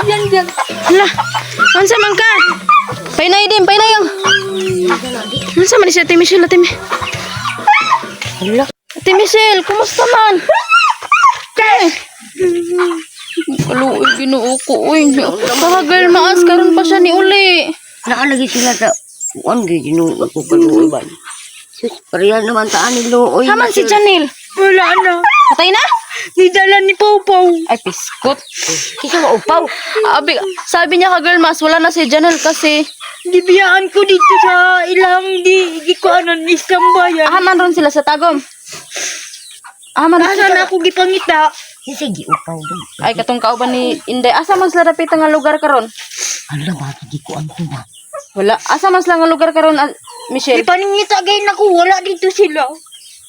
Yan. Hala, unsa man ka? Painay din, painay yung. Unsa man siya, Ate Michelle, Ate Michelle? Hala, Ate Michelle, kumusta man? Kaluoy, ginoo ko, uy. Baka girl, maas, karon pa siya ni uli. Nakalagi sila sa kuan gino ako kaluoy ba. Sus, pareha naman taan ni Looy. Haman si Janil. Wala na. Patay na? Nidala ni Pawpaw. Ay, piskot. Kisa maupaw. Abi, sabi niya ka girl, mas wala na si Janil kasi Gibiyaan ko dito sa ilang di ko anon isang bayan. ahaman ron sila sa tagom. Ahaman ron Asa sila. na ako gipangita. Sige, upaw dun. Ay, katong kauban ni Inday. Asa man sila dapit nga lugar karon? Hala, mati ko ang tuna. Wala. Asa man sila nga lugar karon, Michelle? Ipangita gayon ako. Wala dito sila.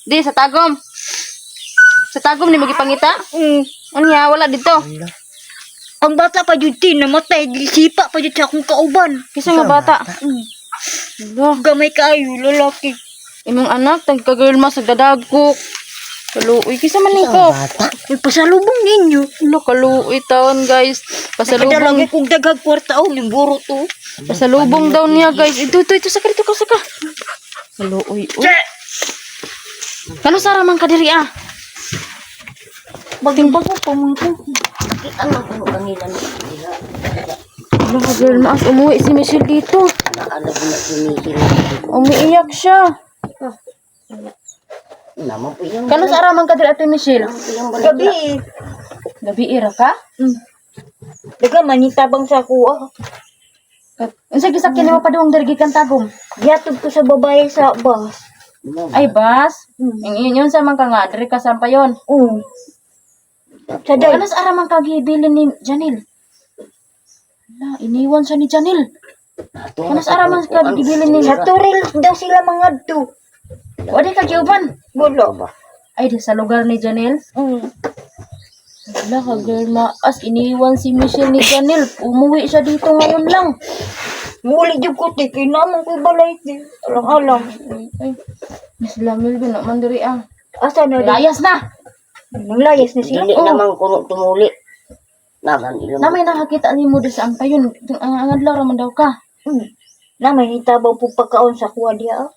Di, sa tagom. Sa tagom ni mo gipangita? Anya, wala dito. Ang bata pa yun namatay. Sipa pa yun sa akong kauban. Kisa nga bata. Hala. Gamay kaayo, lalaki. Imong anak, tagka-girl mas, nagdadagkok. Kaluoy, kisa man niko. May pasalubong ninyo. Hala, kaluoy taon, guys. Pasalubong. Nakadalagay kong daghag kwarta. Oh, limburo to. Pasalubong daw niya, guys. Ito, saka dito, saka. Kaluoy, uy. Kano sara man kadiri, ah? Bagtimbang ko, pamangkin. Kita mo kung kanila nila. Hala, girl, maas, umuwi si Michelle dito. Naalag na sinisil. Umiiyak siya. Naman po yung Kano sara man kadiri, Ate Michelle? Gabi. Gabi, ira ka? Daga manitabang sa kuha. Unsa gisakyan mo pa doong diri kan tagom? Yatog ko sa babae sa bus. Ay, bas. Ang yun sa man ka nga, diri ka saan pa yun? Sa day. Ano sa ara man kagibilin ni Janil? Hala, iniwan siya ni Janil. Ano sa ara man kagibilin ni Sa turil daw sila mga do. Wadi ka giuban. Wala. Ay, di sa lugar ni Janil. Wala ka, girl, maas. Iniwan si Michelle ni Janil. Umuwi siya dito ngayon lang. Muli jud ko ti kinamon ko balay ti. Alang-alang. Ay, Miss Lamil, naman diri ah. Asa na di? Layas na! Nanglayas na sila. Dili naman kuno tumuli. Naman ilang. Namay nakakita ni mo sa ang payon. Ang adlaw raman daw ka. Na may nitabaw po pagkaon sa kuha diya.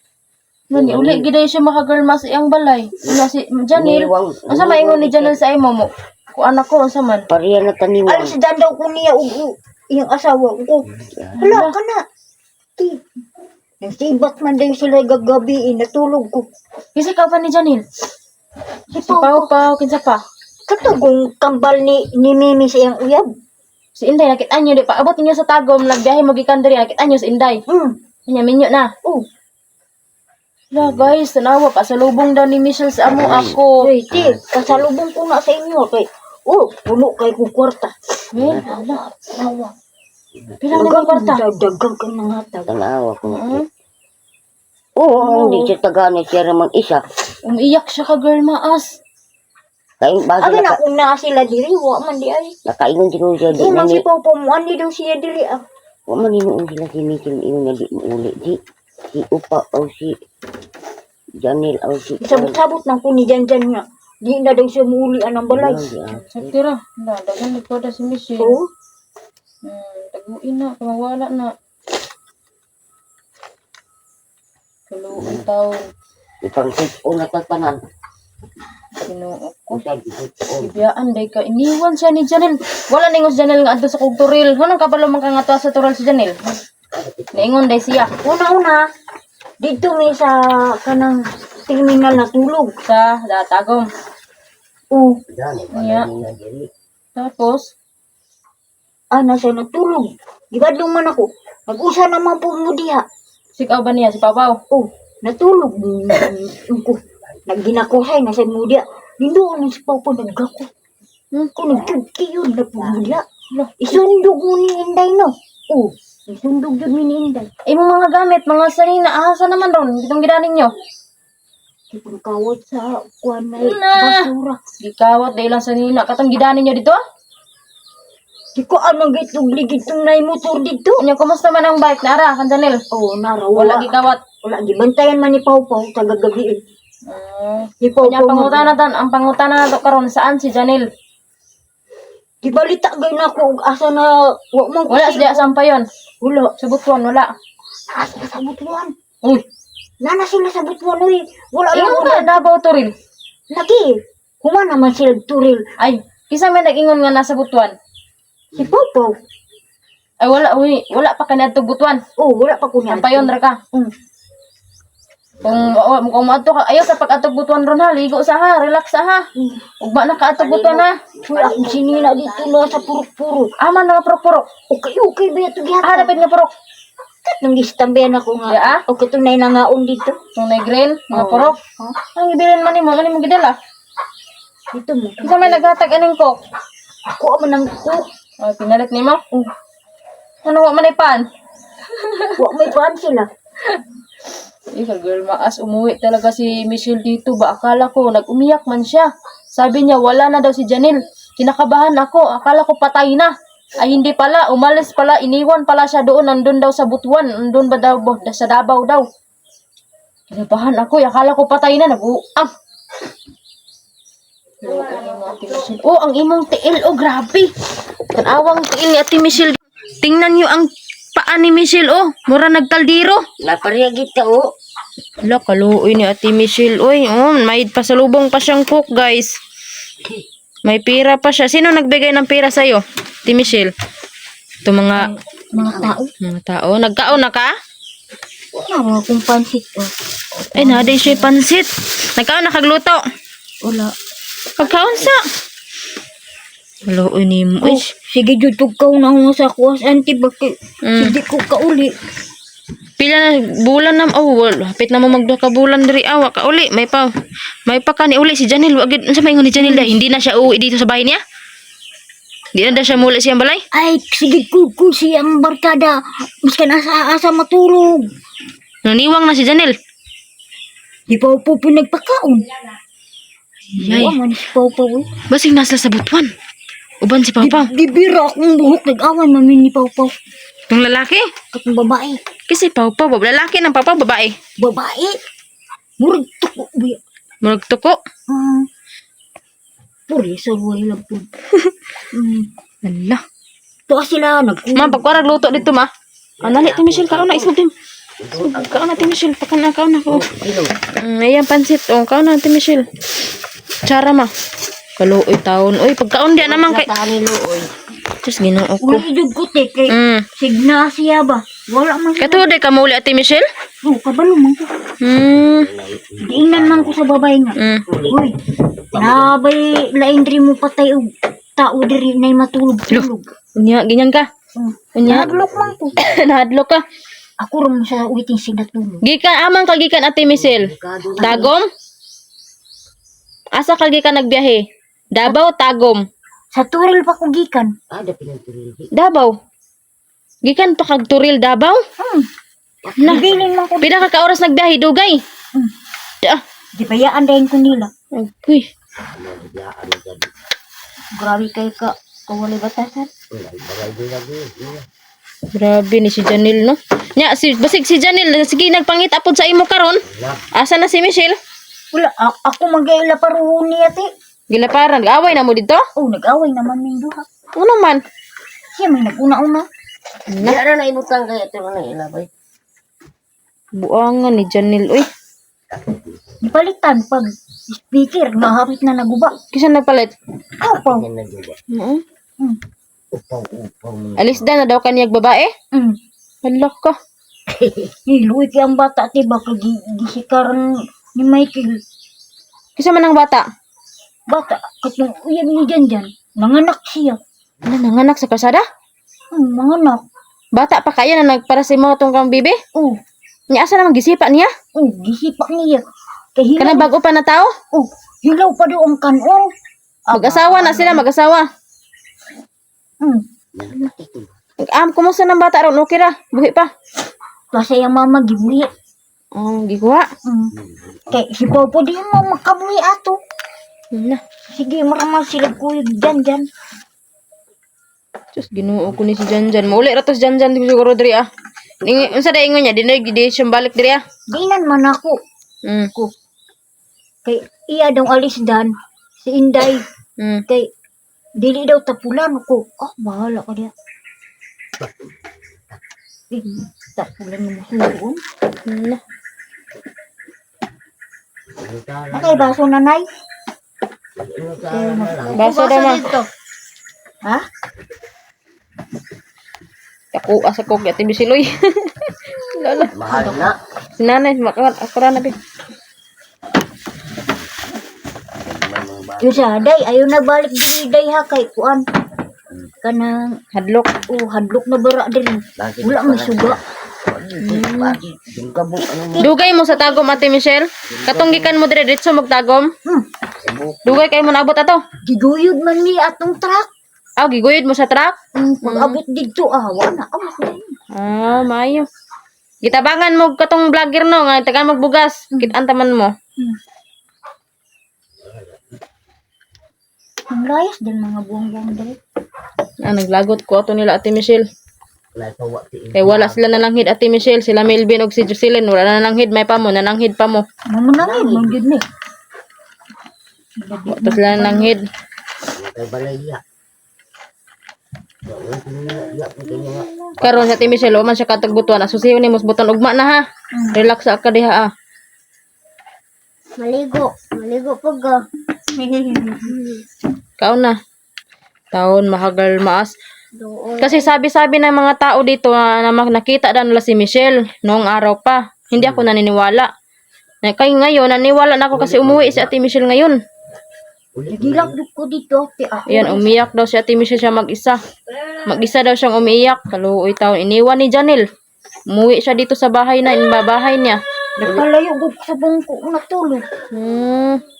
Nani, uli giday siya maka-girl mas iyang balay. Wala si Janil. Asa maingon ni Janil sa imo mo? Kung anak ko, asa man? Pareha na taniwan. Alis dan daw ko niya ugo. Iyang asawa ko. Hala ka na. Ti. Nasibat man din sila gagabi. Natulog ko. Kasi ka pa ni Janil. Si Si Pau Pau, kinsa pa? Katugong kambal ni Mimi sa iyang uyab. Si Inday, nakita nyo, di pa abot niyo sa tagom, nagbiyahe mo gikan diri, nakita nyo si Inday. Kanya, minyo na. Hala guys, tanawa, pasalubong daw ni Michelle sa amo ako. Hey, ti. Kasalubong ko na sa inyo. Kay, puno kay kong kwarta. Eh, hala. Pila na yung kwarta? Dagang ka ng hatag. Tanawa ko. Oo, hindi siya taganay siya naman isa. Umiiyak siya ka girl maas. Kain ba Abi sila na kung naa sila diri, wa man di ay. nakainom din ko siya. Di man si Pawpaw mo, andi daw siya diri ah. Wa man inuun sila kinikin iyon na di uli. Si Upa o si Janil o si Sabot-sabot nang kuni dyan nga. Di na daw siya muuli anang balay. Sakira, hala, dagan ito da si Michelle. Oo. Taguin na, kumawala na. Kaluon taon. Ipang-sit o natapanan. Sinuok ko. O siya gisip o. Ibiyaan, day ka. Iniwan siya ni Janel. Wala ningon si Janel nga adto sa kong turil. Hunang kabalo man ka nga to sa turil si Janel. Naingon day siya. Una-una, dito may sa kanang terminal na tulog. Sa datagom. Oo. Niya. Tapos, Na siya natulog. Gibadlong man ako. Nag-usa naman po mo diha. sikaw ba niya si Papaw? Natulog. Ko. Nagginakuhay na sa mo diha. Nindo na si Pawpaw naggako. Kung nagtugki yun na po mo diha. Isundog mo ni Inday no. Isundog yun ni Inday. Imong mga gamit, mga sanina, asa naman ron. Itong gidaning nyo. Tipong kawat sa kuwan na basura. Gikawat, dahil lang sanina. Katong gidaning nyo dito? Di ko anong gitugli gitong na motor dito. Kanya, kumusta man ang bike? Nara, kan Janel. Nara. Wala gikawat. Wala, gibantayan man ni Pawpaw sa gagabi. Ni Kanya, Pawpaw ang pangutana na to karon saan si Janel? Gibalita gay na ako asa na wa man ko Wala siya sampayon. Wala. Sa butuan, wala. Asa sa butuan. Uy, Nana sila sa butuan uy. Wala ingon lang ka, Davao Turil. lagi. Human naman sila turil. Ay, kisa may nag-ingon nga nasa butuan. Si Popo. Ay, wala, uy, wala pa kanadto butuan. Oh, wala pa ko niya. Sampayon ra ka. Kung maato ka, ayaw sa pag-atog butuan ron ha, ligo sa ha, relax sa ha. Ugba na ka atog butuan ha. Wala akong sinina dito na sa purok-purok. Aman na purok-purok. Okay ba ito Ah, gihapon? dapat nga purok. Nang istambayan ako nga. Ya, ah? Okay, ito na nangaon dito. Yung may green, mga Oo. purok. Ang ibilin man mo, ganing mo gidala. Dito mo. Kisa may naghatag aning ko. Ako man ang cook. Oh, pinalit nimo. Ano wa man ipan? Wa may paan sila. Ika girl, maas umuwi talaga si Michelle dito ba? Akala ko, nag-umiyak man siya. Sabi niya, wala na daw si Janelle. Kinakabahan ako, akala ko patay na. Ay hindi pala, umalis pala, iniwan pala siya doon, nandun daw sa Butuan, nandun ba daw, sa Davao daw. Kinabahan ako, akala ko patay na, nag-uang. Oh, ang imong tiil, oh grabe. Kanawang tiil ni Ate Michelle. Tingnan niyo ang paa ni Michelle, oh. Mura nagkaldiro. Napariya kita o. Wala, kaluoy ni Ate Michelle. Uy, oh, may pasalubong pa siyang cook, guys. May pira pa siya. Sino nagbigay ng pira sa'yo? Ate Michelle. Ito mga Tao. tao. Nagkaon na ka? Wala akong pansit. Oh. Ay, naday siya pansit. Nagkaon na kagluto. Wala. Pagkaon sa. Kaluoy ni mo. Oh, sige, jutog ka na ako sa kuwas. Auntie, bakit? Sige ko kauli. Pila na bulan na. Oh, hapit na mo magduha ka bulan diri awa ka uli. May pa ka ni uli si Janelle. Wag unsa may ingon ni Janelle? Hindi na siya uwi dito sa bahay niya. Di na siya muli siyang balay. Ay, sige ko siyang barkada. Mas ka asa matulog. Naniwang na si Janelle. Di pa po pinagpakaon. Yay. Wala man si Papa. Basig nasa sa butuan. Uban si Papa. Di bira akong buhok. Nag-awan mamin ni Papa. Itong lalaki. Katong babae. Kasi Papa, lalaki ng Papa, babae. Babae. Murag tuko. Buya. Murag tuko. Puri sa buhay lang po. Ala. Tuwa sila. Ma, pagwarag luto dito, ma. Nali, Ate Michelle, kaon na, isog din. Kaon na, Ate Michelle. Kaon na ko. Ayan, pansit. Oh, kaon na, Ate Michelle. Tsara, ma. Kaluoy taon. Uy, pagkaon diyan naman kay... Diyos, ginoo ko. Uli jud ko te. Kay signa siya ba? Wala man siya. Kato, di ka mauli, Ate Michelle? Oh, kabalo man ko. Diingnan man ko sa babae nga. Uy, nabay lain diri mo patay og tao diri nay matulog-tulog. Ganyan ka. Unya. Nahadlok man ko. Nahadlok ka. Ako rin sa uwiting sila tulog. Gikan, amang kagikan, Ate Michelle. Dagom? Asa kagikan nagbiyahe? Davao, Tagom. Sa turil pa ko gikan. Ada pinagturil. Davao. Gikan pa kag Turil, Davao? Nabilin man ko. Pila ka oras nagbiyahe, Dugay? Di bayaan dahin ko nila. Uy. Grabe kay ka. Kawali batasan. Grabe ni si Janelle, no? Nya, basig si Janelle, sige, nagpangit apod sa imo karon. Asa na si Michelle? Wala, ako mag-aila paruhon niya te. Gilaparan, away na mo dito? Oh, nag-away naman min duha. Ano man? Siya may nag-una-una. Yara na imutang kaya ito na ilabay. Buangan ni Janelle, uy. Dipalitan pag speaker, mahapit na naguba. Kisa nagpalit? Opo. Yan na juga. Oo. Upaw. Alis na daw kaniyag babae? Halak ka. Hiluwi kaya ang bata, tiba gisikaran ni Michael. Kisa man ang bata? Bata, katong uyan ni Janjan. Nanganak siya. Ano, nanganak sa kasada? Nanganak. Bata pa kaya na nagpara sa mga tong kang bibi? Oh, Nya asa namang gisipa niya? gisipak niya. Kay Kanang hilaw, bago pa na tao? hilaw pa daw ang kanon. Mag-asawa na sila, mag-asawa. Kumusta ng bata ron? Okay ra? Buhi pa? Kasi yung mama gibuhi. Gikuha. Kay si Popo di mo makabuhi ato. Na. Sige, maramal sila kuyog Janjan. Diyos, ginuo ko ni si Janjan. Mauli ra to si Janjan siguro diri ah. Unsa da ingon niya? Di siya balik diri ah. Dinan man ako. Kay iya daw alisdan. Si Inday. Kay Dili daw tapulan ko. Bahala ka diya. Tapulan mo suon. Hala. Nakay baso nanay. Baso daw ma. dito. Ha? Ako asa ko gati bisiloy. Lala. Mahal na. Sinanay makawan ako ra na bi. Yung sa day, ayaw na balik diri day ha kay kuan. Kanang Hadlok. hadlok na bara diri. Wala may suga. Dugay mo sa tagom Ate Michelle. Katong gikan mo dire diretso magtagom. Dugay kay mo naabot ato. Giguyod man ni atong truck. Aw giguyod mo sa truck. Pag-abot dito, wala. Awas na yun. Maayo. Gitabangan mo katong vlogger no nga tagaan magbugas. Kitaan taman mo. Ang layas din mga buwang-buwang dali. Naglagot ko ato nila Ate Michelle. Kay wala sila nalanghid Ate Michelle, sila Melvin og si Jocelyn wala na nalanghid, may pa mo nalanghid pa mo. Mamunangin, manggid ni. Tapos sila nalanghid. Kay balaya. Karon sa Ate Michelle, o man siya katagbutuan, asusiyo ni mos buton ugma na ha. Relax ka diha ah. Maligo pag Kaon na. Taon mahagal maas. Kasi sabi-sabi ng mga tao dito na nakita daw nila si Michelle noong araw pa. Hindi ako naniniwala. Kaya ngayon, naniwala na ako kasi umuwi si Ate Michelle ngayon. Nagilak ko dito. Ayan, umiyak daw si Ate Michelle siya mag-isa. Mag-isa daw siyang umiiyak. Kaluoy taon. Iniwan ni Janelle. Umuwi siya dito sa bahay na, bahay niya. Nagpalayo ko sa bangko natulog.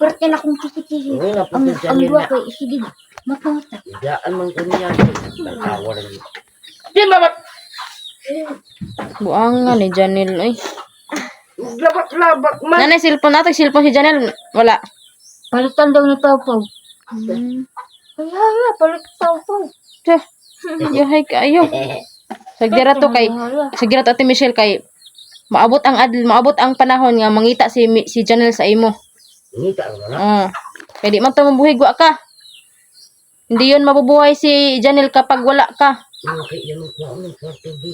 Perte na akong kisi-kisi. Ang dua kay isigid. Matata. Daan man kanya. Tawar ni. Buangan ni Janelle. Ay. Labak man. Nanay, cellphone natin. Cellphone si Janelle. Wala. Palitan daw ni Pawpaw. Kaya, palit Pawpaw. Tiyah. Yahay kayo. Sagira to kay. Sagira to Ate Michelle kay. Maabot ang panahon nga mangita si Janelle sa imo. Ngita na. Kaya di man to mabuhay gwa ka. Hindi yun mabubuhay si Janelle kapag wala ka. Okay, yan ko ang kwarto di.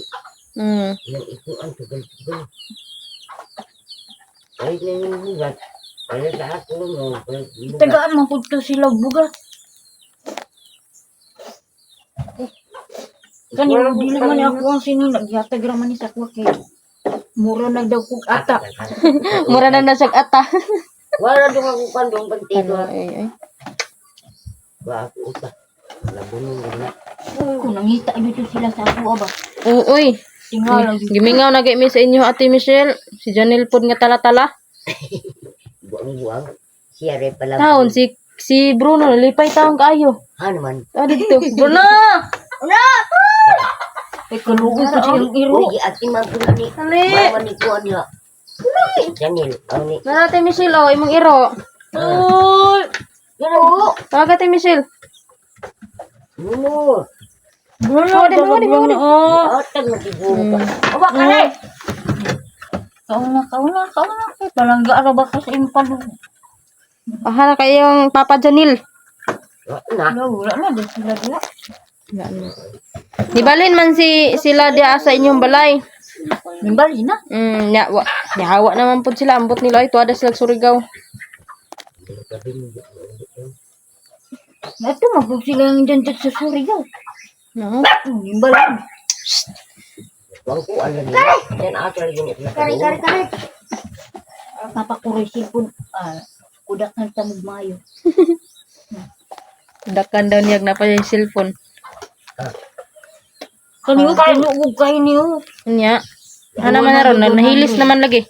Yang ito ang tugal-tugal. Kahit na yung bugat. Kaya sa ako mo. Tagaan man po sila bugat. Kanina, di naman ako ang sinunag. Yatag raman ni sa kwake. Mura na daw kong ata. Mura na nasag ata. Wala doon ako kandong pantigo. Ay. Ba ako uta. Labunong gina. Kung nangita dito sila sa ako, aba. Uy. Tingala. Gimingaw na mi sa inyo Ate Michelle. Si Janelle pod nga tala-tala. Buang-buang. Siya rin pala. Taon si Bruno lipay taon kaayo. Ano man? Dito. Bruno! Kalugo sa siyang iro. Uy, ating mga pula ni. Mama ni ko niya. Janil. Ang ni. Na Ate Michelle oh, imong iro. Uy! Iro. Tawag Ate Michelle. Muno. Mga. Atag na siguro ka. Aba ka rin. Kauna. Palangga ara ba ka sa impalong. Ahara kayong Papa Janil. Na. Wala na, di sila dila. Nibalin man sila dia sa inyong balay. Nimbali na. Hawa naman po sila. Ambot nila ito. Ada sila Surigao. Ito, magpag sila yung dyan sa Surigao. No. Nimbali. Wang ko alam ni. Yan atal gini. Kari. Papakuroy sipon. Kudak ng tamog mayo. Dakan daw niyag na pa yung cellphone. Kaniyo, pinugog kayo niyo. Nya. Naman na ron. Nahilis naman lagi.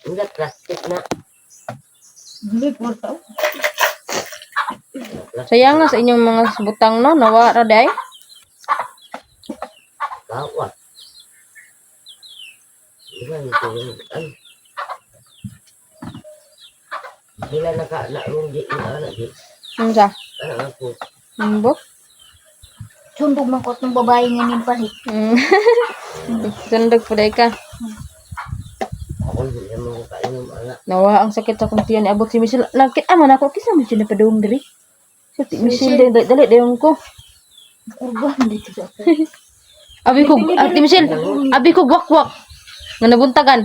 Hindi plastic na. Hindi po tao. Sayang nga sa inyong mga butang no. Nawa ra day. Bawa. Ilan ito yung ay. Sila nakalong di na di. Unsa? Ano ako? Mbok. Sundog man ko ng babae nga nin palit. Sandog po day ka. Ako hindi mo kainom ala. Nawa ang sakit sa kong tiyan. Abot si Michelle. Lakit aman ako. Kisa mo siya napadung diri. Ate Michelle, dali, dayon ko. Kurban dito sa ako. Abi ko, Ate Michelle, abi ko wakwak. Nga nabuntagan.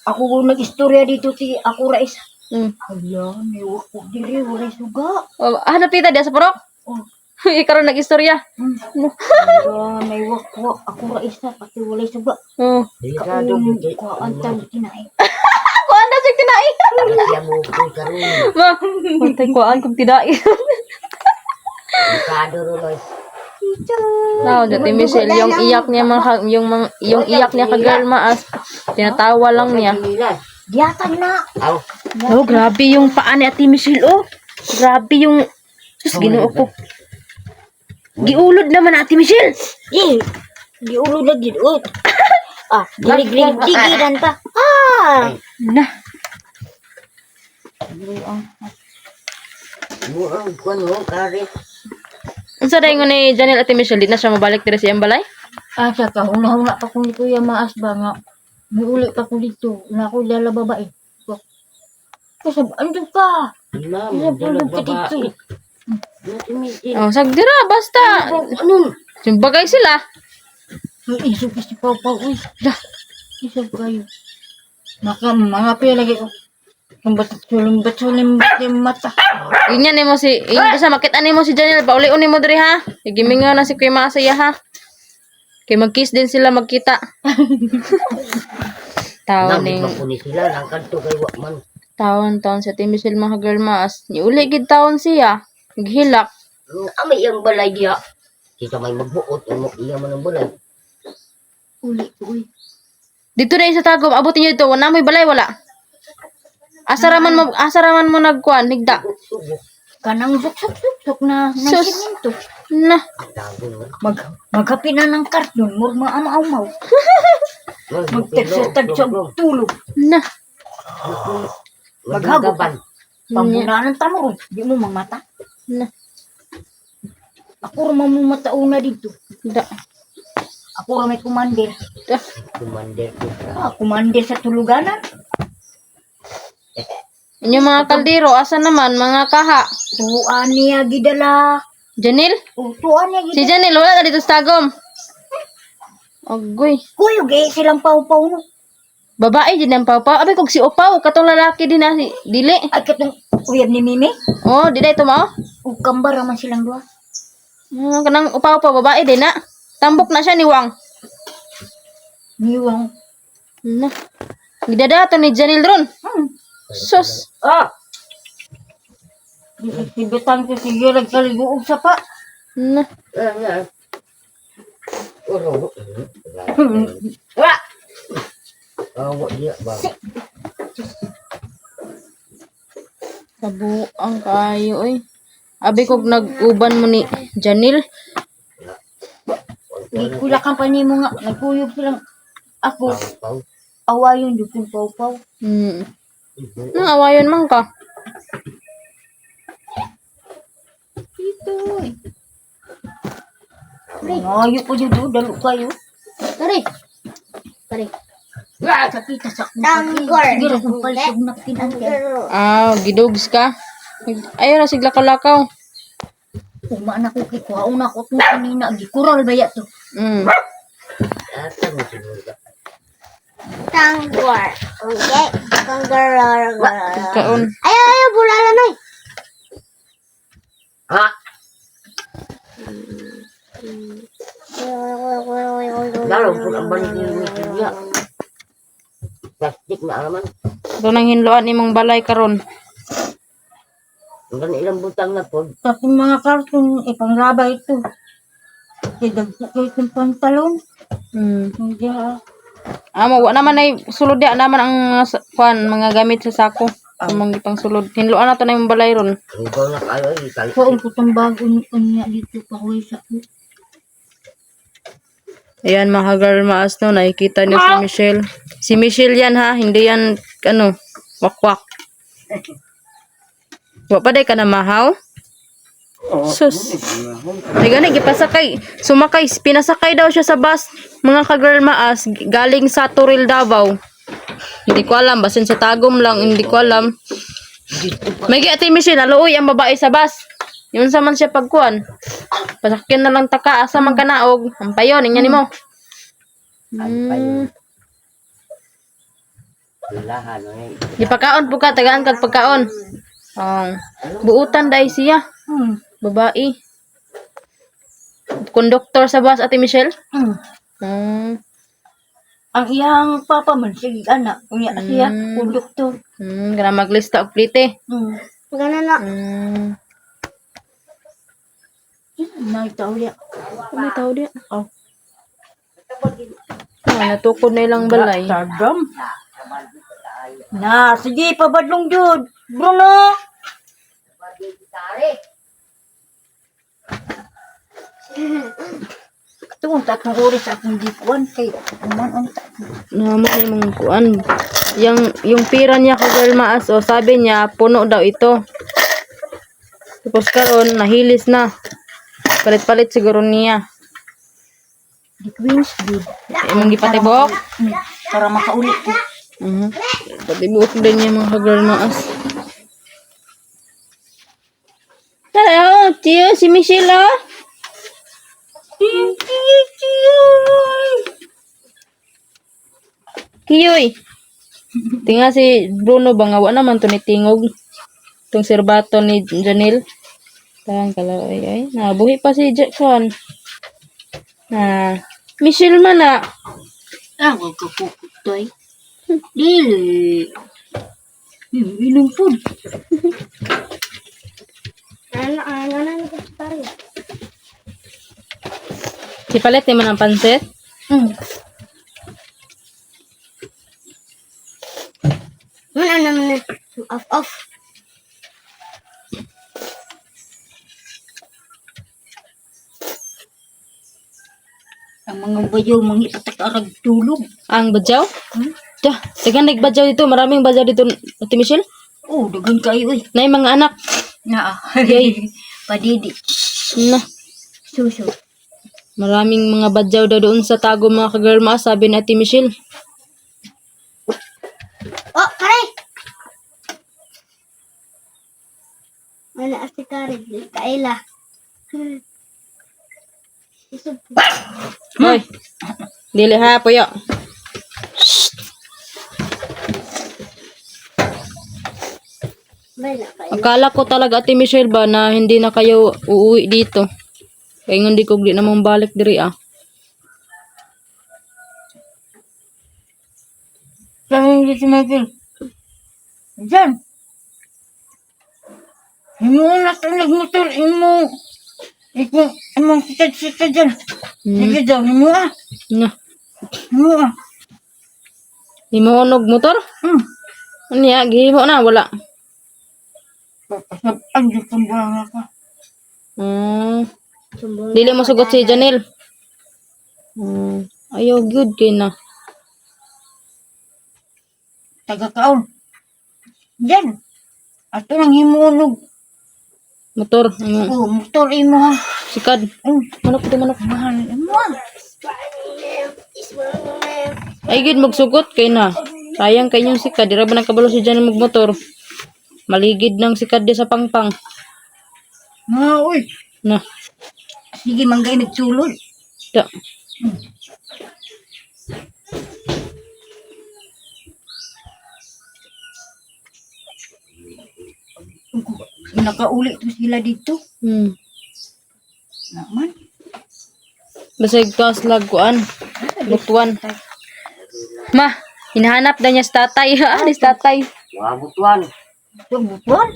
Ako nag-istorya dito si ako Rais. Mm. Ayan, may wakok diri, walay suga. Hanap kita diya sa purok? Oh. Ikaw rin nag-istorya. Ayan, may wakwak. Ako Rais na, pati walay suga. Oh. Delikado Kaon, gid. kaantan kinay. Ako anda siya tinai. Siya mo ko karon. Ma, pantay ko ang kung tinai. Delikado ro Lois. Wow, Ate Michelle, yung iyak niya yung iyak niya ka girl maas. Tinatawa lang niya. Diyatan na. Aw. Oh, grabe yung paa ni Ate Michelle, oh. Grabe yung... Sus, ginoo ko. Giulod naman Ate Michelle. Di ulo lagi. Gilig-gilig tigilan pa. Na. Mo ang kuno kare. Unsa day ngo ni Janelle Ate Michelle, di na siya mabalik diri sa iyang balay? Siya ka, huna-huna pa kung ito yung maas ba nga. May uli pa ko dito. Na ako dala babae. Kasi, andun ka. Ma'am, Ano po dalag ka dito? babae. Oh, sagdira basta. Ano? Simbagay sila. May isog kasi pau-pau. Uy, isog kayo. Mga pila lagi ko. Lumbat-lumbat yung mata. Inyan nimo si sa makita nimo si Janelle, pauli-uni mo diri ha. Gimingaw na si Kuya Masaya ha. Kay mag-kiss din sila magkita. Taon Nang ning magpuni sila nang kadto kay wa man. taon si Ate Michelle mga girl maas. Ni uli gid taon siya. Naghilak. Amay ang balay diha. Kita may magbuot mo iya man ang balay. Uli, uy. Dito na sa Tagum, abutin niyo dito. Wala mo'y balay wala. Asaraman mo nagkuan, nigda. Kanang suk-suk-suk na Sus. siminto. Na. Tago nga. Maghapi na ng karton. Murma amaw-maw. Magteksestag sa tulog. Na. Magagaban. Pamuna ng tamuro. Di mo mamata. Na. Ako rin mamumatauna dito. Da. Ako rin may kumandir. Da. Kumander ko. Kumandir sa tuluganan. Inyong mga kaldero, asa naman, mga kaha. Tuan niya gidala. Janelle? Tuan niya Si gidala. Janelle, wala na dito sa Tagum. Agoy. Kuyog eh, silang pau-pau no. Babae din ang pawpaw. Abi kog si Opaw, katong lalaki din na si dili. Ay, katong uyab ni Mimi. Oh, di day tumaw. O kambar naman silang dua. Kanang Opaw pa babae din na. Tambok na siya ni Wang. Niwang. Na. Gidadato ni Janelle ron. Sus. Sibitang ko sige nagkaliguog sa pa. Na. Oro. Awa dia ba. Tabu ang kayo oy. Abi kog nag-uban mo ni Janelle. Kulakan pa ni mo nga. Nagkuyog silang. Ako, Pau. awayon dito pau-pau. Awayon man ka. Ito eh. Ngayo ko dito, dalo kayo. Tari. Tari. Sakita sa Tanggol. Sige, kung palisog na kinangyan. Gidogs ka. Ayun na sigla lakaw. Umana ko kay kuhaon na ko itong kanina. Gikural ba ya to? Ata mo siguro. Tanggol. Okay? Tanggol. Kaon. Ayaw, bulala noy. Ha? Lalo po ang balik ni Mikiya. Plastic na naman. Doon ang hinloan imong balay karon. Hanggang ilang butang na po. Tapos mga karton, ipangraba ito. Dagpo ko itong pantalon. Hindi ha. Wa naman ay sulod ya naman ang mga gamit sa sako. Kumang ipang sulod. Hinloan na to na imong balay ron. Ikaw na kayo. Itali. Kuhaon ko itong bago niya dito. Pahuwi sa ko. Ayan mga girl maas no, nakikita niyo si Michelle. Si Michelle yan ha, hindi yan wakwak. Wa pa day ka na mahaw? Sus. Ay gani, gipasakay. Sumakay, pinasakay daw siya sa bus. Mga ka-girl maas, galing sa Turil Davao. Hindi ko alam, basin sa Tagum lang, hindi ko alam. Dito pa. May Ate Michelle, naluoy ang babae sa bus. Yun sa man siya pagkuan. Pasakyan na lang taka, asa man kanaog. Ang payon, inya nimo. Ang payo. Lahan, eh. Di pagkaon po ka, tagaan kag pagkaon. Buutan dai siya. Babae. Konduktor sa bus, Ate Michelle. Hmm. Ang iyang papa man, sige anak. Unya siya, konduktor. Kana maglista og plite. Ganun na. Nagtaw niya. Ano tao di? Oh. Natukod na ilang balay. Tardam. Na, sige, pabadlong jud. Bruno. Ito ang tatlong oras akong dipuan kay uman ang Naman yung kuan. Yung pira niya kay Girl Maas, o sabi niya, puno daw ito. Tapos karon nahilis na. Palit-palit siguro niya. di queens jud. Imong gipatibok. Para makaulit ko. Patibok din niya mga Girl Maas. Hello, tiyo, si Michelle, oh. Kiyoy. Tinga si Bruno ba nga wa naman to ni tingog. Tong serbato ni Janelle. Tang kala ay nabuhi pa si Jackson. Michelle man na. Ang kapukutoy. Dili. Inom po. Ano tayo? Si Palet ni man ang pansit. Ano. Off. Ang mga bayaw, mga itatak-arag tulog. Ang badyaw? Dah, dagan nagbadyaw dito, maraming badyaw dito, Ate Michelle. Oh, dagan kayo eh. Nay mga anak. Na, Yay. padidi. Na, Suso. maraming mga badyaw daw doon sa tago mga ka-Girl Maas, sabi ni Ate Michelle. Oh, pare! Wala si Karen. Kaila. Hoy. Dili ha, puyo. Wala kayo. Akala ko talaga Ate Michelle ba na hindi na kayo uuwi dito. Kaya hindi ko di namang balik diri ah. Sabi niya si Michael. Diyan. Imo na sa nagmotor, imong sitad dyan. Sige daw, imo ah. Na. Imo ah. Himunog motor? Niya, gihimo na, wala. Papasabaan dyan kung buwan ka. Dili mo sugot si Janelle. Ayaw, good kay na. Taga-kaon. Diyan. Ato nang himunog. Motor. Motor imo ha. Sikad. Manok ito, manok. Mahal imo ah. Ay, good, magsugot kay na. Sayang kay yung sikad. Dira ba nagkabalo si Janelle magmotor? Maligid ng sikad di sa pangpang. Uy. Na. Sige, manggay nagsulod. Da. Nakauli to sila dito. Naman. Basig lag kuan. Butuan. Ma, hinahanap daw niya si tatay. Ni tatay. Mga butuan. Butuan?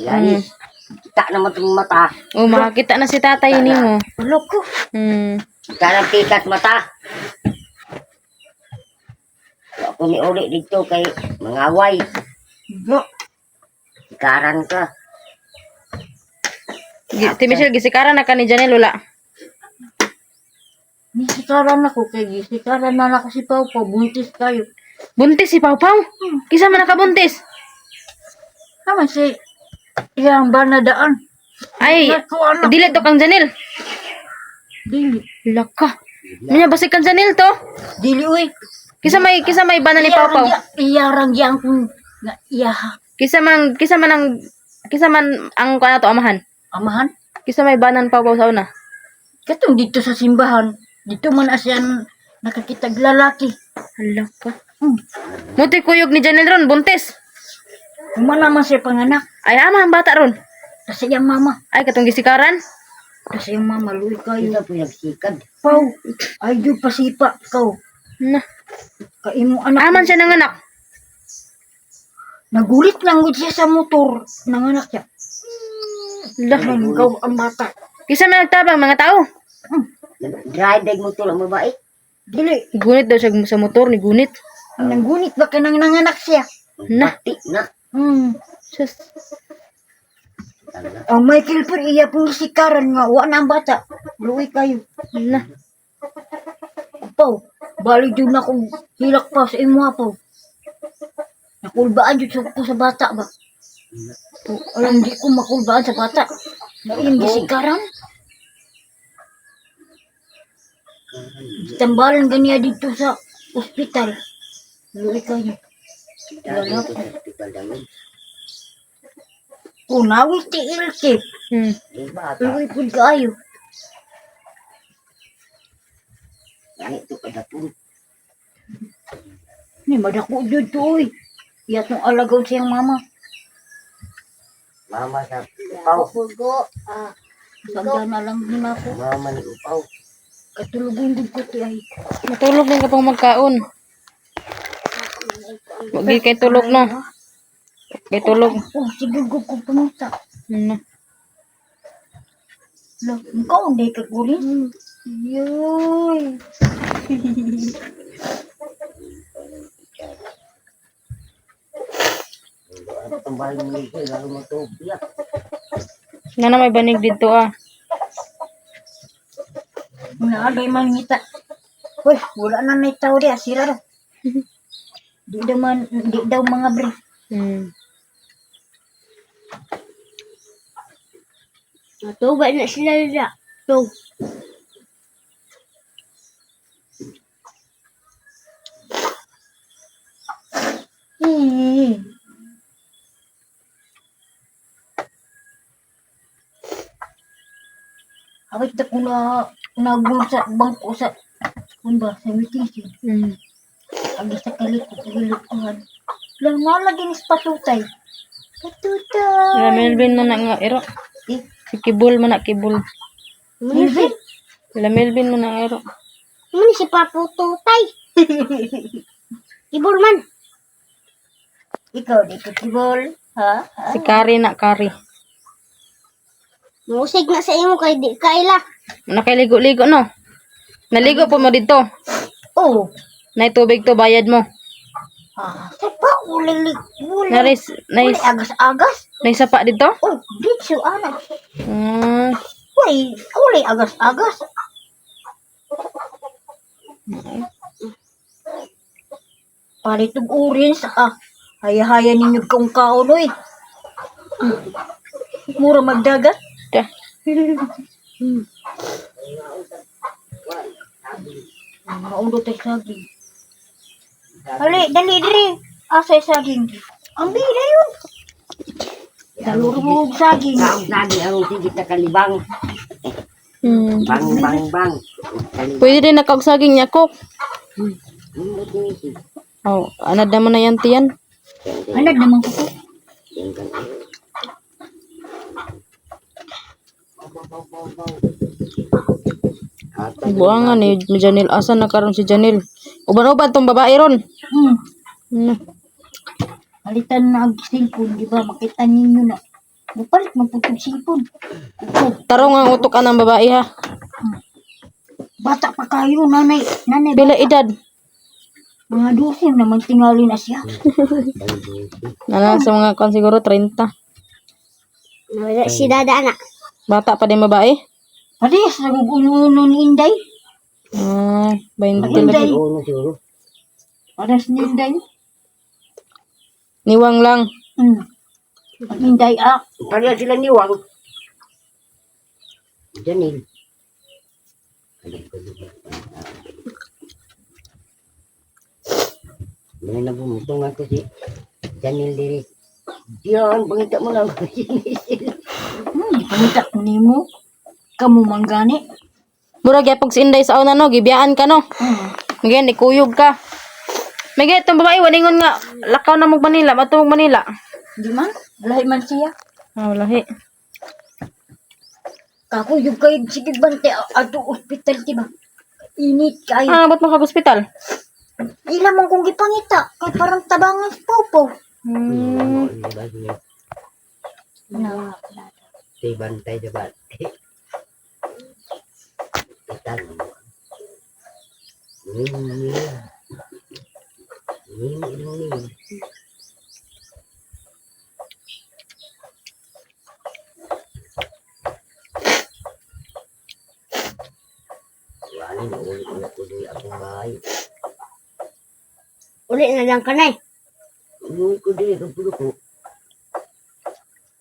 Yan. Kita naman itong mata. Oh, makakita na si tatay ni mo. Wala ko. Kita ng tikas mata. Ako ni uli dito kay mga away. Ga. Ikaran ka. Ate Michelle, gisikaran na ka ni Janelle, wala. Nisikaran ako kay gisikaran na ako si Pau. Buntis kayo. Buntis si Pau Pau. Kisa man nakabuntis. Naman si iyang banadaan. Ay, dili to kang Janelle. Dili. Laka. Nya basig kang Janelle to. Dili uy. Kisa may bana ni Pau Pau. Iyarang yang kung nga iyaha. Kisa man ang kana to amahan. Amahan, Kisa may banan pa sa una. katong dito sa simbahan, dito man asyan nakakitag lalaki. Hala ka. Hmm. Muti kuyog ni Janel ron, buntis. Human naman siya panganak. Ay ama ang bata ron. Kasi yung mama. Ay katong gisikaran. Kasi yung mama, luwi kayo. Kita po nagsikad. Pau, ay doon pasipa kau. Na. Kaimo anak. Aman siya ng anak. Nagulit lang gud siya sa motor. Nanganak siya. Lah. Ikaw ang bata. Kisa may nagtabang mga tao. Drive mo to lang babae. Dili. Gunit daw siya sa motor ni gunit. Nanggunit ba ka nang nanganak siya? Na. Pati na. Sus. Ang Michael po iya pong sikaran nga. Wa na ang bata. Luwi kayo. Na. Pau, bali dun akong hilak pa sa imo po. Nakulbaan dun ko sa bata ba? Alam, di ko makulbaan sa bata. Naiyang gisikaran. Tambalan ganiya dito sa ospital. Luwi kayo. Dali ko sa hospital dayon. Kunawis ti ilke. Di bata. Luwi po kayo. Ay, ito kada po. Ni madako dun to oy. Iyat nung alagaw siyang mama. Mama sa upaw. Pugo. Sagda na lang din ako. Mama ni upaw. Katulugon din ko ti ay. Matulog din ka pang magkaon. Wagi kay tulog no. Kay tulog. Oh, sige ko pumunta. Na. Lo, ikaw hindi ka gulis. Yoy. Tambal mo nito, lalo mo to. Biyak. Nga na may banig dito ah. Naalay man ngita. Uy, wala na may tao di. Asira daw. Di daw mga bre. Ito ba na sila nila? Ito. Awit na ko na nagul sa bangko sa kumba sa meeting siya. Agi sa kalit ko kagilukuhan. Lang nga lagi ni patutay. Patutay. Wala Melvin mo na nga ero. Eh, Si Kibul mo na Kibul. Melvin. Wala Melvin mo na nga ero. Muna si Papo Tutay. Ibol man. Ikaw di ko kibol. Ha? Si Kari na Kari. Musig na sa imo kay di kaila. Nakaligo-ligo no. Naligo po mo dito. Oh. Nay tubig to bayad mo. Sa pa ulilik. Naris, Uli nice. agas-agas. Naisapa dito? Oh, ditso anak. Hmm. Uli agas-agas. Palitog orange haya-haya ninyo kong kaunoy. Mura magdagat. Da. Maulo tayo saging. Hali, dali, dali. Asay saging. Ang bira yun. Dalurog saging. Kaong lagi ang tigit na kalibang. Bang, bang, bang. Pwede din nakagsaging niya kok. Ang buti. Oh, anad naman na yan tiyan. Anad naman ko po. Buangan ni Janil. Asan na karon si Janil? Uban-uban tong babae ron. Palitan na ang sipon, di ba? Makita ninyo na. Mapalit mo po itong sipon. Tarong ang utok ng babae ha. Bata pa kayo, nanay. Nanay, Bila edad? mga 12 naman tingali na siya. Nana sa mga kon siguro 30. Wala si Dada na. Bata pa din babae? Parehas, nagugulo ni Inday. 20 Inday. lagi. Uno siguro. Parehas ni Inday. Niwang lang. Inday, Pareha sila niwang. Janil. May nabumutungan ko si Janil diri. Diyan, pangita mo lang. Pangita ko nimo. Kamu manggani. Murag yapag si Inday sa una no, gibiyaan ka no. Ngayon, ikuyog ka. Migay, itong babae, walingon nga, lakaw na mong Manila, matulog Manila. Di man, lahi man siya. Ah, walahi. Kako yung kayo sige bante ato ospital di ba? Init kayo. Ah, ba't mo kag-hospital? Ila man kong gipangita kay parang tabangan sa popo. Hmm. Na. Si bantay dapat. Itan mo. Ni. Wala na ulit ko din akong bahay. Uli na lang ka na eh. Ulit ko din ang pulo ko.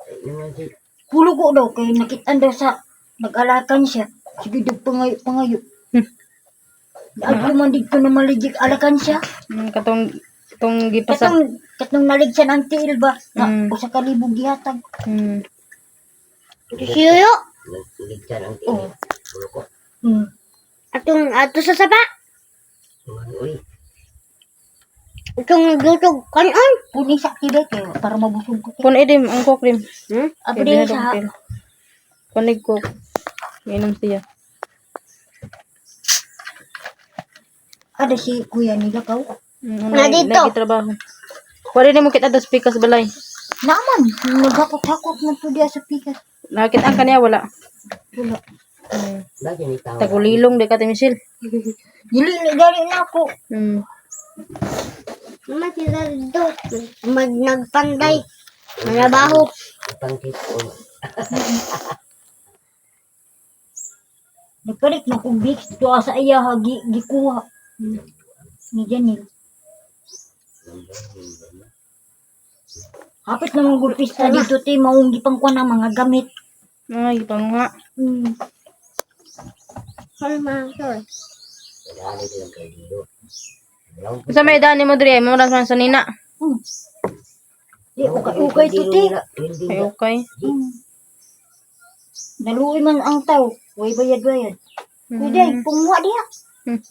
Ay naman si Pulo ko daw kay nakitaan daw sa nag-alakan siya. Sige daw pangayo. Ako man dito na maligig alakan siya. Katong gipasa. Katong naligsan ang tiil ba? Na Mm. usa ka libog gihatag. Hmm. Siyo. nagligtan ang Oo. pulo ko. Ato sa sapa. Uy, Itong dutog kanon. Puni sa tibe kay para mabusog ko. Kun edim, ang coke rim. Abi din sa Kunig coke. Inom siya. ada si kuya nila kaw. Na dito. Nagtrabaho. Wala ni mo kita dos pikas balay. Naman, naghakot-hakot na to diya sa pikas. Nakita ang kaniya wala. Wala. lagi ni tao. Tagulilong de ka Michelle. Dili ni gali na ako. Hmm. Mama sila dito. Nagpanday. Nanabaho. Pangkit ko. Nagpalit na kong Vicks to sa iya gikuha. Ni Janil. Hapit na mong gulpista dito ti maong gipangkuha ng mga gamit. Ay, pang nga. Mama, sorry. Dali din kay dito. Sa may dani mo diri, mo ras man sa nina. Di ukay to ti. Ay, okay. Naluoy man ang tao. Way bayad-bayad. Kuday, pumuha diya. Hmm.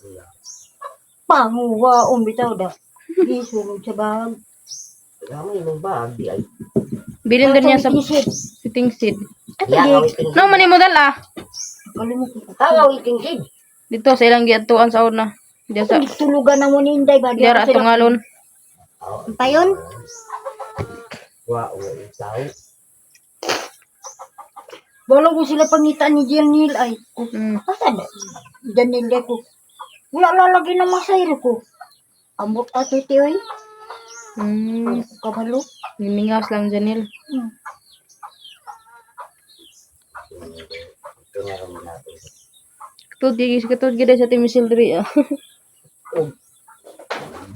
Panguha bitaw da. Isulog sa bag. Kami mo ba di ay. Bilin din niya sa Isid. fitting seed. Ya awiting. No, mani mo dala. Kalimutan ko. Tawa awiting kid. Dito sa ilang giatuan sa una. Diya sa Tulugan na mo ni Inday ba? diara atong alon. Payon. Wa itaw. Wala ko sila pangitaan ni Janil ay. Hmm. Asan? Janil ko. Wala lalagi na masayro ko. Amot ato ti oy. Hmm. Kabalo. Limingaws lang Janil. Ito nga rin natin. Katod gid sa Team Michelle diri.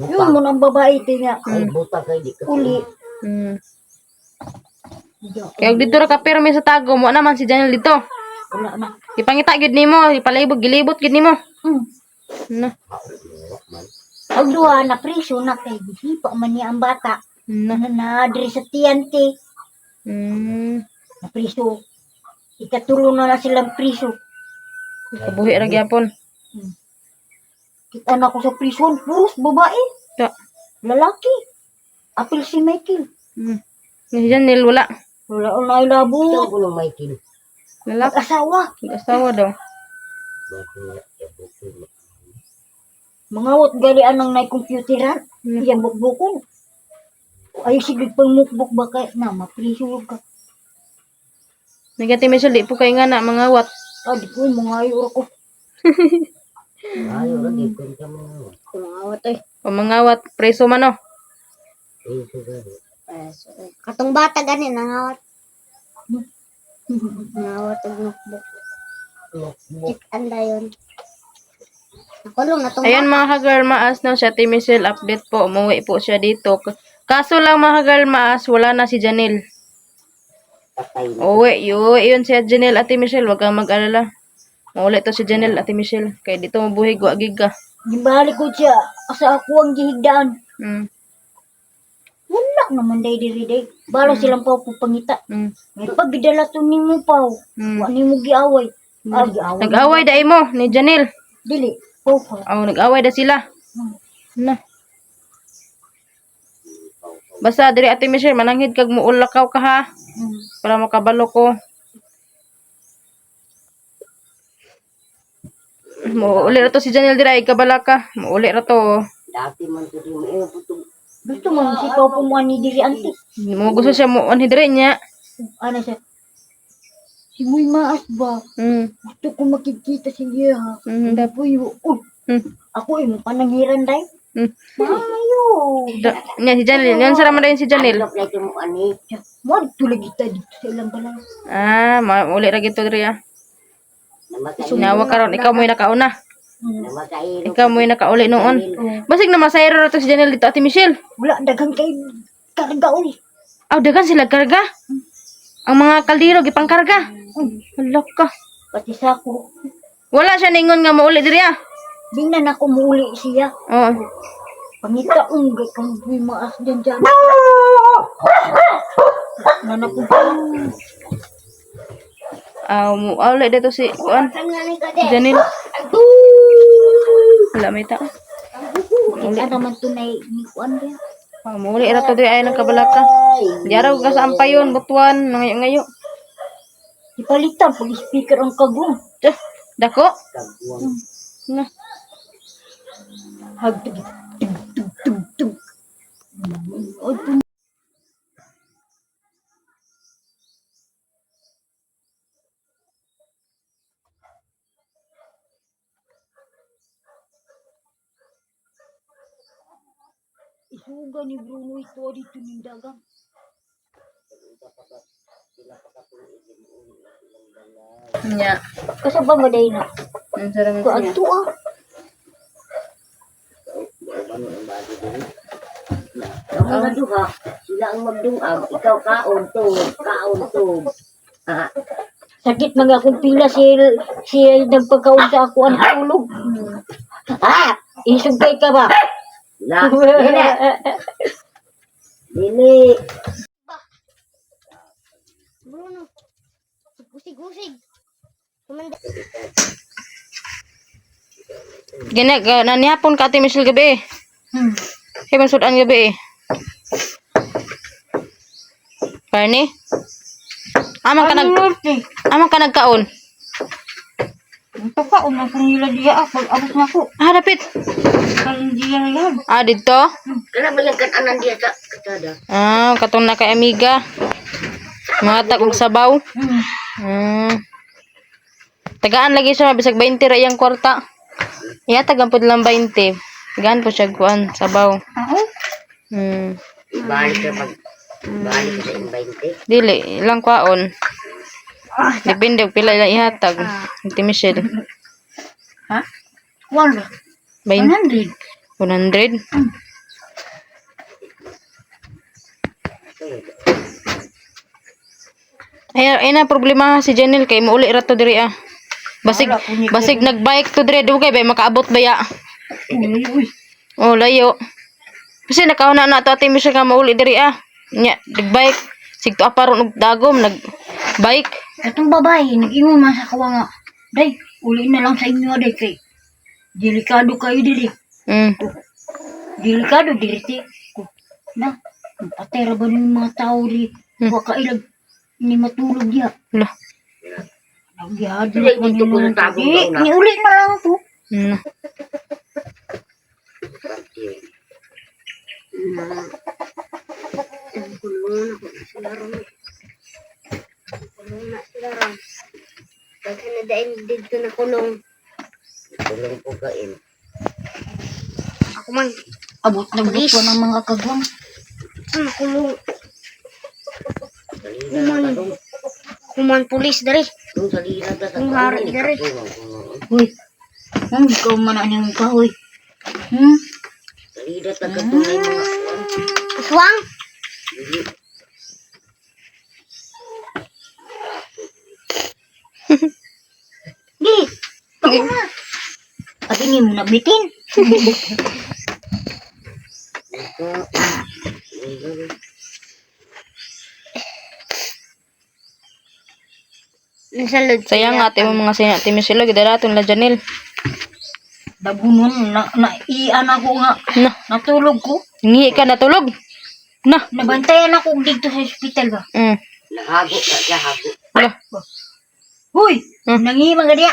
Yun mo nang babae ti nga. Ay buta kay di ka. Uli. Hmm. Kaya dito ra ka pirmi sa tago mo naman si Janil dito. Wala na. Ipangita gid nimo, ipalibog gilibot gid nimo. Na. Ang duha na priso na kay gisipa man niya ang bata. Na. Na diri sa tiyante. Hmm. Na priso. Ikatulo na silang priso. Kabuhi ra gyapon. Kita na ko sa prison. Puros babae. Ta. Lalaki. Apil si Michael. Hmm. Si Janil wala. Wala na ilabo. Ito ko nung may kin. Lalaki. Mag-asawa. Asawa daw. Mangawat gali anang na computeran. Iyang bukbukon. Ay sige pang mukbuk ba kay na mapriso ka. Nagati Michelle di po kay nga na mga wat. Di ko mangayo ako. Ayo lagi kun ka mo. Mangawat ay. O mga wat preso man no. Ito gani. Katong bata gani nangawat. Nangawat og notebook. Check anda yun. Nakulong na tong Ayan mga ka-girl maas no siya Team Michelle update po. Umuwi po siya dito. Kaso lang mga ka-girl maas wala na si Janil. Patay na. Uwi yun si Janil at Michelle. Huwag kang mag-alala. Mauli to si Janil at Michelle. Kaya dito mabuhig wag gig ka. Gibalik ko siya sa ako ang gihigdaan. Hmm. Wala naman day diri day. Bala silang pao pupangita. Mm. May pagidala to nimo pao. Mm. Wa nimo giaway. Ah, giaway. Nag-away dai mo ni Janil. Dili. Pao pao. Oh, nag-away da sila. Na. Basta diri Ate Michelle mananghid kag muulakaw ka ha para makabalo ko. Muuli ra to si Janil diri ay kabala ka. Muuli ra to. Dati man ko din eh putong Gusto mo si pao pumuani diri anti. Mo gusto siya mo anhi diri niya. Ano siya? Si Muy Maas ba? Gusto ko makikita si iya ha. Dapo yung, ako yung panangiran day. Mayo. Nya si Janil, yan sara man dayon si Janil. alok na ito mo ani. Mo tulig kita dito sa ilang balay. Mauli ra gito diri ah. Namatay. Nawa karon ikaw mo yung nakauna. Namatay. Ikaw mo yung nakauli noon. Basig na masayro ra to si Janil dito Ate Michelle. Wala, dagang kay karga uli. Aw dagan sila karga. Ang mga kaldero gipangkarga. Hala ka. Pati sa ako. Wala siya ningon nga mauli diri ah. Di na na kumuli siya. Oo. Pangita unggay kang Muy Maas dyan dyan. Nanapod ko. Mauli dito si kuan. Janil. Wala may tao. Kita naman tunay ni Kuan din. Mauli ra to diri ay nang kabalaka. Di araw ka sa ampayon butuan ngayo-ngayo. Ipalitan pag speaker ang kagum. Dako. Na. Hagtug. Tug tug tug tug. O tum. Isuga ni Bruno ito dito ng dagang. Nya. Kasaba ba day na? Ang sarap mo. Kaadto ah. Kamu na duha. Sila ang magdungag. Ikaw kaon to. Kaon to. Sakit mga akong pila siya nagpagkaon sa ako ang tulog. Isugay ka ba? La. Dili. Dili. Bruno. Gusig-gusig. Kumanda. Gina nanihapon ka Ate Michelle gabi. Kaya man sudan gabi. Barney? Amang ka nagkaon. Pagkaon na kung nila diya ako. Abot na ako. Dapit. Kung diya na yan. Dito? Kana ba yung katanan diya sa katada? Katong na kay amiga. Mga tagog sabaw. Tagaan lagi siya bisag 20 ra iyang kwarta. Iya tagan pud lang 20. Tagaan po siya kuan sabaw. Balik ka pag balik ka sa invite. Dili ilang kwaon. Depende og pila ilang ihatag. Ate Michelle. Ha? Wala. 100. 100. Ay na problema si Janil kay mauli ra to diri ah. Basig nagbike to diri dugay bay makaabot baya. Oh layo. Kasi nakauna na to Ate Michelle ka mauli diri ah. Nya nagbike sig to aparon og dagom nagbike. Itong babae, nag-ingon man sa kawa nga. Day, uli na lang sa inyo day kay. Delikado kayo diri. Delikado diri ti. Na, patera ba ng mga tao di? Huwag ka ilag ni matulog ya. Lah. Nagyado Dili, dito ko natagong Di, daw na. ni uli na lang to. Daghan na dain dito na kulong. Tulong po kain. Ako man. Abot ng buto ng mga kagwang. Kulong. Salina ka Kuman pulis dari. Kung salina ka sa Kung hari dari. Uy, ikaw man ang yung kahoy. Salina ka tunay mga Aswang. Di, ako na. Abi niyo mo nabitin. Salud. Sayang nga ate mo mga siya ate Michelle gidaraton la Janil. Dabunon, ian ako nga. Na, Natulog ko. ngihi ka natulog. Na. Nabantayan ako dito sa hospital ba? Nakago ka siya, hago. Ala. Huy! Nangimang ka diya.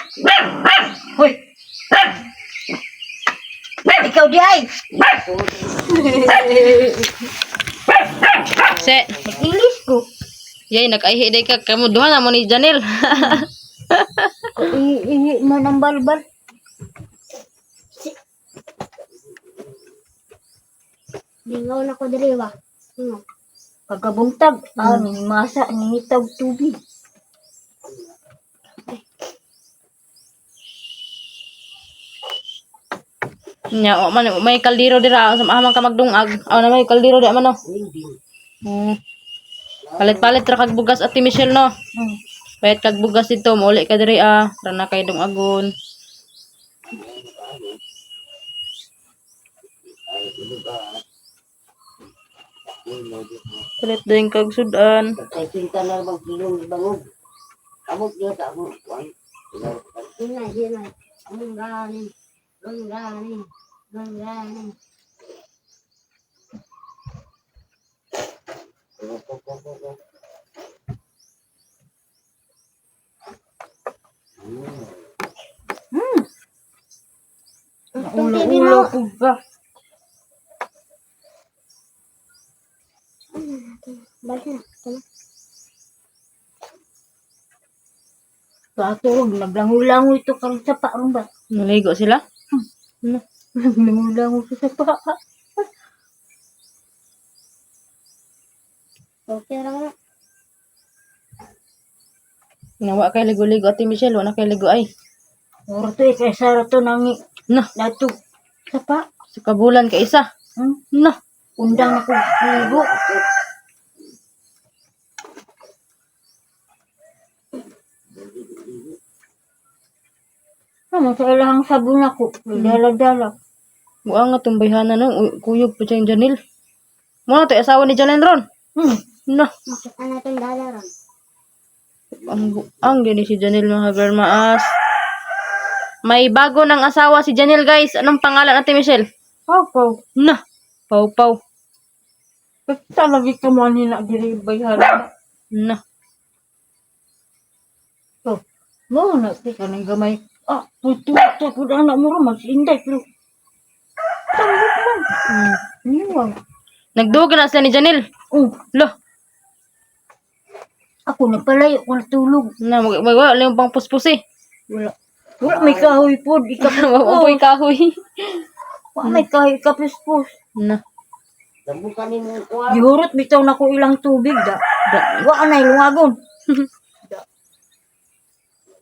Huy! Ikaw di ay! Se, Nag-ilis ko. yay nakaihi day ka kamo duha na mo ni Janil. Ihi man ang balbal. Lingaw na ko diri ba? Pagkabuntag, ni masa, ningitaw tubig. Nya o man may kaldero dira sa amang ka magdungag. Aw na may kaldero di man no. Palit-palit ra kag bugas ate Michelle no. Payat kag bugas dito mauli ka diri ra na kay dungagon. Palit din kag sudan. Kay pinta na magkilong bangog. Amok niya sa amok. Yun na. Ang galing. Ulo-ulo ko ba? Balik na. Patulog, naglango-lango ito kang sapa ron ba? Naligo sila? Naglango-lango sa sapa. Okay lang na. Nawa kay ligo-ligo ate Michelle, wala kay ligo ay. Oro to kay sara to nangi. Na, Nato. Sapa. sa kabulan ka isa. Na, Undang ako ligo. Sa ilahang sabon ako. Dala-dala. buang nga tumbayhana no, kuyog pa siyang Janil. Mo to asawa ni Janil ron. Na, Makita na itong dalaran. ang gini si Janil mga garmaas. May bago ng asawa si Janil guys. Anong pangalan ate Michelle? Ako. Na, Pau-Pau. Basta lagi ka mo na diri bayhala. Na, So, mo na ka ng gamay. Puto sa pud anak mo mas inday pero. Tambok man. Niwang. nagduga na sila ni Janil. Lo, Ako nagpalayo ko natulog. na wala yung pang puspusi. Wala. Wala may kahoy po. Upoy kahoy. Wala may kahoy kapuspos. Na, Dambukan ni mo kuha. Gihurot bitaw na ko ilang tubig da. Wala na lungagon.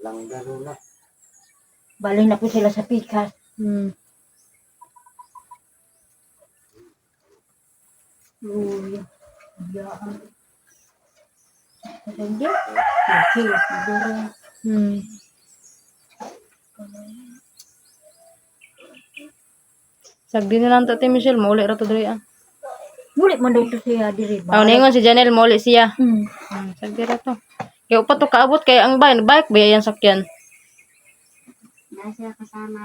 Lang gano'n na. Bali na po sila sa pikas. Uy. Yaan. Hindi. Okay. Siguro. Sagdi na lang to ate Michelle, mauli ra to diri ah. Muli man dito siya diri ba? Aw ningon si Janel mauli siya. Hmm. Sagdi ra to. Kaya upat to kaabot kay ang bike ba yan sakyan. Nasa kasama.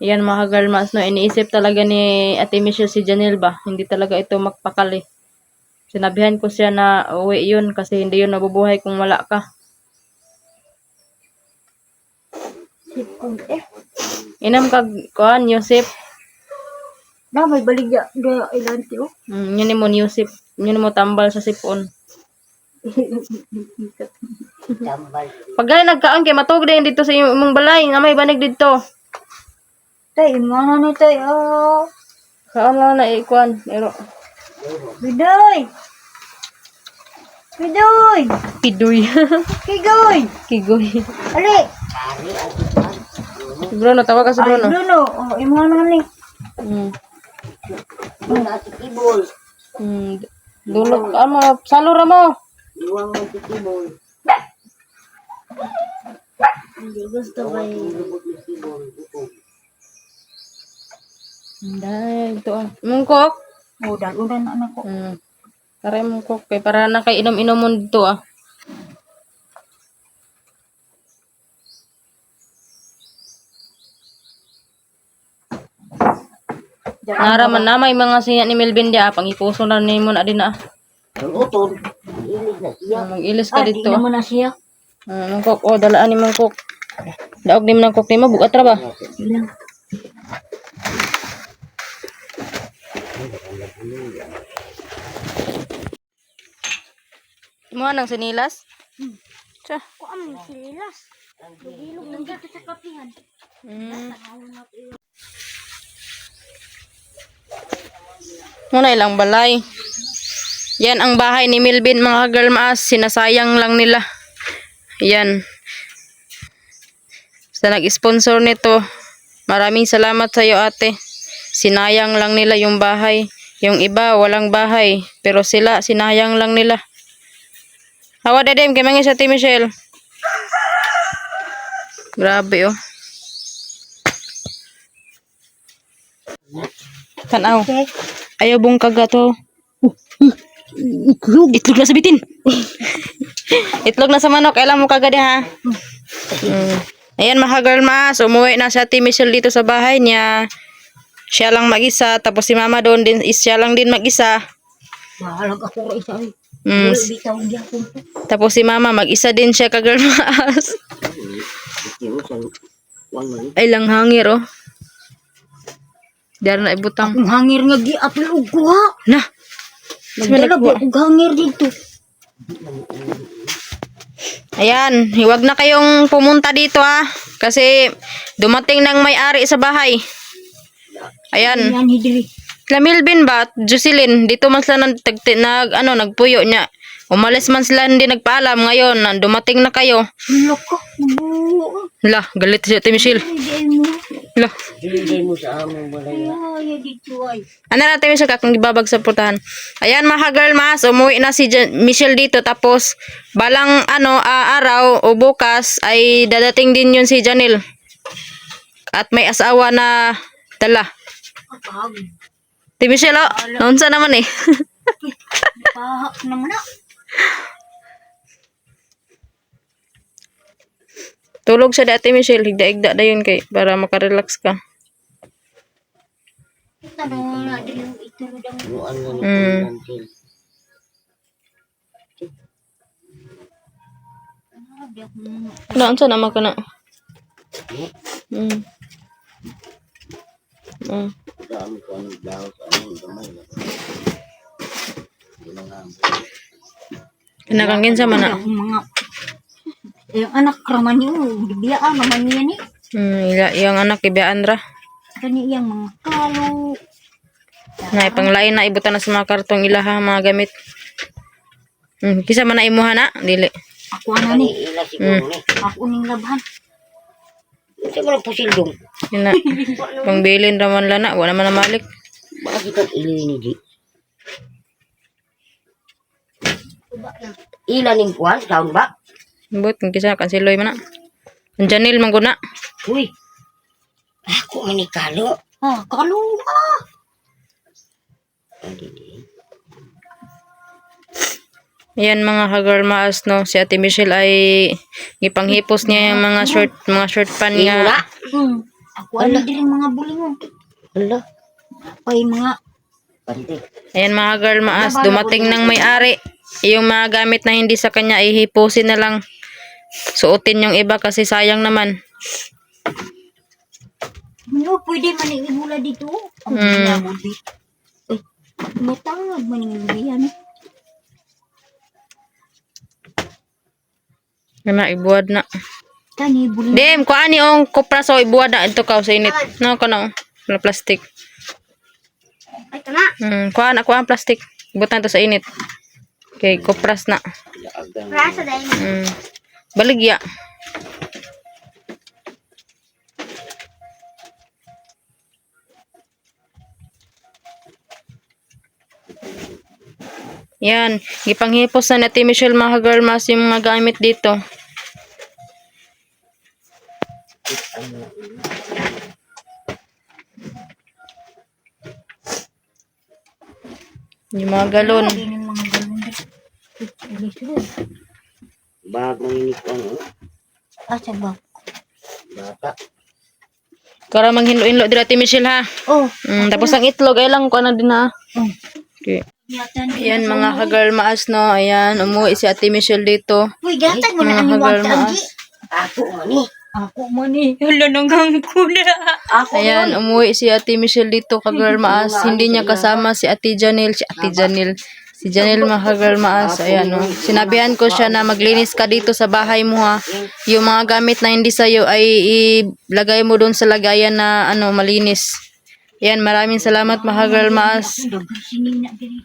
Yan mga girlmas no, iniisip talaga ni ate Michelle si Janel ba, hindi talaga ito magpakali. Sinabihan ko siya na uwi yun kasi hindi yun nabubuhay kung wala ka. Sipon Inam kag kuan Yusip. Na may baligya da ilanti oh. Yun mo Yusip. Yun mo tambal sa sipon. Tambal. Pag gali nagkaon kay matug din dito sa imong balay, nga may banig dito. Tay, mana ni tay? Kaon lang na ikuan, ero. Bidoy! Bidoy! Pidoy. Kigoy! Kigoy. Ali! Si Bruno, tawag ka si Ay, Bruno. Bruno! Imo ano ni? Wala si Tibol. Dulog ka mo, salura mo. Iwang mo si Tibol. Hindi gusto ba yun? Lubot ni Tibol. Dahil ito ah. Mungkok. Udan na anak ko. Para mungkok kay para na kay inom-inom mo dito ah. Naraman na may mga sinya ni Melvin dia pangipuso na nimo na din na. Ang utol. Ilig na siya. Mag-ilis ka Di dito. naman na siya. Mangkok, dalaan ni mangkok. Daog ni mangkok ni mo bugat ra ba? Ilang. Mo nang sinilas? Cha. Ko ang sililas. Lugilog ng dito sa kapihan. Muna ilang balay. Yan ang bahay ni Melvin mga girl maas. Sinasayang lang nila. Yan. Sa nag-sponsor nito. Maraming salamat sa iyo ate. Sinayang lang nila yung bahay. Yung iba walang bahay. Pero sila sinayang lang nila. Hawa dedem kay mangi sa Ate Michelle. Grabe oh. Tanaw. Ayaw bong kaga to. Itlog. Itlog na sa bitin. Itlog na sa manok. Kailan mo kaga ha? Ayan mga girl mas. Umuwi na si Ate Michelle dito sa bahay niya. Siya lang mag-isa. Tapos si mama doon din. Siya lang din mag-isa. Mahalag ako ra isa. Bitaw diyan ko. Tapos si mama mag-isa din siya ka girl mas. Ay lang hangir oh. Diyan na ibutang. Ang hangir nga gi-apil og kuha. Na. Nagdala ko og hangir dito. Ayan, huwag na kayong pumunta dito ha. Kasi dumating ng may-ari sa bahay. Ayan. Yan hidili. La Melvin ba? Jocelyn, dito man sila nagpuyo niya. Umalis man sila hindi nagpaalam ngayon. Dumating na kayo. Loko. Buo. La, galit si Ate Michelle. Ay mo. La. Hindi mo sa among balay. Ay dito ay. Ano natin Michelle kakang gibabag sa putahan. Ayan mga girl mas, umuwi na si Michelle dito tapos balang araw o bukas ay dadating din yun si Janil. At may asawa na dala. Pahag. Ate Michelle oh, naunsa naman eh. Pahak naman na. Tulog siya dati Michelle, higda-higda na yun kay para makarelax ka. Tanong na din yung itulog ang Luan na ni Mm. Until. Naunsa naman ka na. Daan ko ang daw sa among gamay. Kinakangin sa mana. mga yung anak raman yun. Biyaan naman yan eh. Yung anak ibiyaan ra. Kani yung mga kalo. Na panglain na ibutan na sa mga kartong ilaha mga gamit. Kisa man na imuha na, dili. Ako ano ni. Ila siguro ni. Ako ning labhan. Kasi mo lang pusildong. Yun na. Pangbilin raman lana, wala man na malik. Bakit ang ili ni Di? Ila ning kuwan, sound ba? But kisa kansiloy man na. Ang Janil mangguna. Uy. Ako manikalo. Ah, kalo. Yan mga ka-girl maas no, si Ate Michelle ay ipanghipos niya yung mga short pan Ila. nga. Ako ano din mga bulingon. Ala. Ay mga Pante. Ayan mga girl maas, dumating ng may-ari. Yung mga gamit na hindi sa kanya ay hipusin na lang. Suotin yung iba kasi sayang naman. no, pwede man ibula dito. Ang ginamod dito. Ay, matangag man yung ibihan eh. Na ibuwad na. Kani bulingon. Dem, kuan ni ong kopra so ibuwad na ito ka sa init. No, kono. Wala plastic. Ay, tama. Kuan ako ang plastic. Ibutan to sa init. Okay, kopras na. Rasa dahil. Baligya. Yan, gipanghipos na Ate Michelle mga girl mas yung mga gamit dito. Yung mga galon. Hindi ng mga galon dito. Bag manginig ko ano? Asa ba? Bata. Kara manghinlo-hinlo dira Ate Michelle ha. Oh. Tapos ang itlog ay lang ko na din na. Okay. Ayan mga ka-girl maas no. Ayan, umuwi si Ate Michelle dito. Uy, gatag mo na Mga ang ka-girl iwag maas. tagi. Ako man eh. Ako man eh. Hala nanggang ko na. Ako Ayan, umuwi si Ate Michelle dito ka-girl maas. Hindi niya kasama si Ate Janelle. Si Janelle mga ka-girl maas. Ayan no. Sinabihan ko siya na maglinis ka dito sa bahay mo ha. Yung mga gamit na hindi sa'yo ay ilagay mo doon sa lagayan na malinis. Ayan, maraming salamat mga ka-girl maas. Dagang sining na diri.